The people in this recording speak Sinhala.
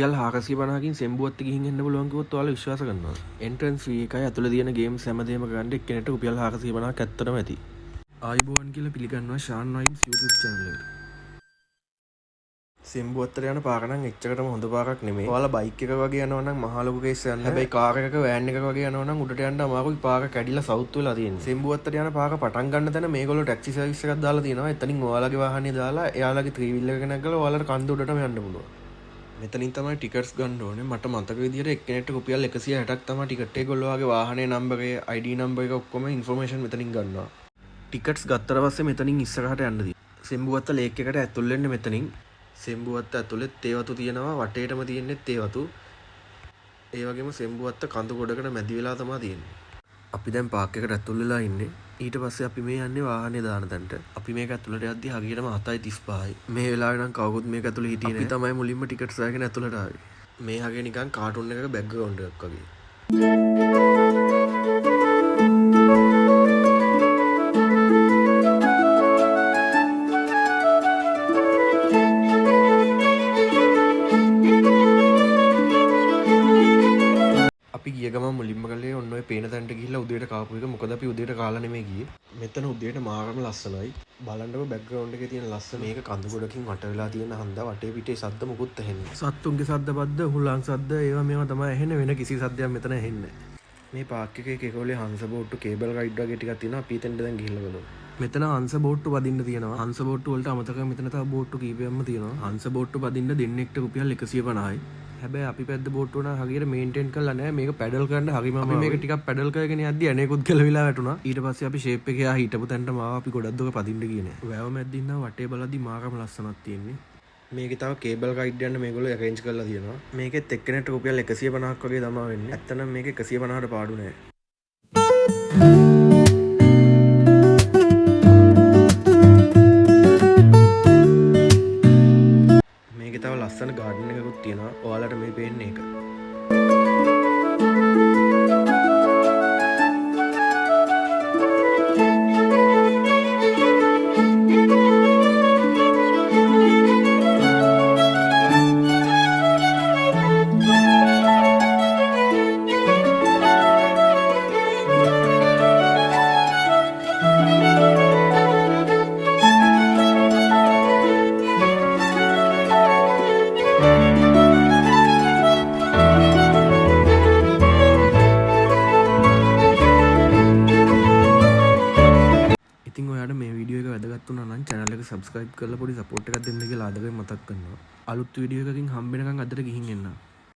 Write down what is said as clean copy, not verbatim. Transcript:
රුපියල් 450කින් සෙම්බුවත් ගිහින් එන්න පුළුවන් කිව්වොත් ඔයාලා විශ්වාස කරනවා. එන්ට්‍රන්ස් ෆී එකයි ඇතුළේ තියෙන ගේම්ස් හැමදේම ගන්න එක්කෙනෙක්ට රුපියල් 450ක් ඇත්තටම ඇති. ආයිබෝන් කියලා පිළිගන්නවා ෂාන් වයිබ්ස් YouTube channel එකට. සෙම්බුවත්තට යන පාර නම් එච්චරටම හොඳ පාරක් නෙමෙයි. ඔයාලා බයික් එක වගේ යනවා නම් මහා ලොකු කේස් යන්න. හැබැයි කාර් එකක වෑන් එකක වගේ යනවා නම් උඩට යන්න අමාරුයි. පාර කැඩිලා සවුත් වෙලා තියෙනවා. සෙම්බුවත්තට යන පාර පටන් ගන්න තැන මේගොල්ලෝ ටැක්සි සර්විස් එකක් දාලා තියෙනවා. එතනින් ඔයාලගේ වාහනේ දාලා එයාලගේ 3 wheel එක නැගලා ඔයාලට කන්ද උඩටම යන්න පුළුවන්. මෙතනින් තමයි ටිකට්ස් ගන්න ඕනේ. මට මතක විදිහට එක්කෙනෙක්ට රුපියල් 160ක් තමයි ටිකට් එක. ඒගොල්ලෝගේ වාහනේ නම්බරේ ID නම්බර එක ඔක්කොම ඉන්ෆෝමේෂන් මෙතනින් ගන්නවා. ටිකට්ස් ගත්තට පස්සේ මෙතනින් ඉස්සරහට යන්න දී. සෙම්බුවත්ත ලේක් එකට ඇතුල් වෙන්න මෙතනින්. සෙම්බුවත්ත ඇතුළේ තේ වතු තියෙනවා. වටේටම තියෙන්නේ තේ වතු. ඒ වගේම සෙම්බුවත්ත කඳු ගොඩකට මැදි වෙලා තමයි තියෙන්නේ. අපි දැන් පාක් එකට ඇතුල් වෙලා ඉන්නේ. ඊට පස්සේ අපි මේ යන්නේ වාහනේ දාන තැනට. අපි මේක ඇතුළට යද්දි හරියටම 7:35යි. මේ වෙලාවේ නම් කවුරුත් මේක ඇතුළේ හිටියේ නෑ. අපි තමයි මුලින්ම ටිකට්ස් අරගෙන ඇතුළට ආවේ. මේ හරිය නිකන් කාටුන් එකක බෑග්ග්‍රවුන්ඩ් එකක් වගේ. අපි ගිය ගමන් මුලින්ම කළේ ඔන්න ඔය පේන තැනට ගිහිල්ලා උදේට කාපු එක. මොකද අපි උදේට කාලා නෙමෙයි ගියේ. මෙතන උදේට මාරම ලස්සනයි. බලන්නකො බෑග්ග්‍රවුන්ඩ් එකේ තියෙන ලස්සන. මේක කඳු ගොඩකින් වට වෙලා තියෙන හන්දා වටේ පිටේ සද්ද මුකුත් ඇහෙන්නේ. සත්තුන්ගේ සද්ද බද්ද හුලං සද්ද ඒවා මේවා තමයි ඇහෙන්නේ. වෙන කිසි සද්දයක් මෙතන ඇහෙන්නේ නැහැ. මේ පාක් එකේ ඒගොල්ලේ හංස බෝට්ටු කේබල් රයිඩ් වගේ ටිකක් තියෙනවා. අපි එතනට දැන් ගිහිල්ලා බලමු. මෙතන හංස බෝට්ටු පදින්න තියෙනවා. හංස බෝට්ටු වලට අමතක මෙතන තව බෝට්ටු කීපයක්ම තියෙනවා. හංස බෝට්ටු පදින්න දෙන්නෙක්ට රුපියල් 150යි. හැබැයි අපි පැද්ද බෝට්ටුව නම් හරියට මේන්ටේන් කරලා නැහැ. මේක පැඩල් කරන්න හරිම අපි මේක ටිකක් පැඩල් කරගෙන යද්දි අනේකුත් ගලවිලා වැටුණා. ඊට පස්සේ අපි ෂේප් එකේ ආ හිටපු තැනට මාව අපි ගොඩක් දුර පදින්න ගියේ නෑ. වැව මැද්දින් නම් වටේ බලද්දි මාකම ලස්සනක් තියෙන්නේ. මේකේ තව කේබල් රයිඩ් යන්න මේගොල්ලෝ අරේන්ජ් කරලා තියෙනවා. මේකෙත් එක්කෙනෙක්ට රුපියල් 150ක් වගේ තමයි වෙන්නේ. ඇත්තනම් මේකේ 150ට පාඩු නෑ. මේකේ තව ලස්සන ගාඩන් එකකුත් තියෙනවා. ඔයාලට මේ පේන්නේ ඒක. ඉතින් ඔයාලට මේ වීඩියෝ එක වැදගත් වුණා නම් channel එක subscribe කරලා පොඩි support එකක් දෙන්න කියලා අදගෙන මතක් කරනවා. අලුත් වීඩියෝ එකකින් හම්බ වෙනකන් අදට ගිහින් එන්න.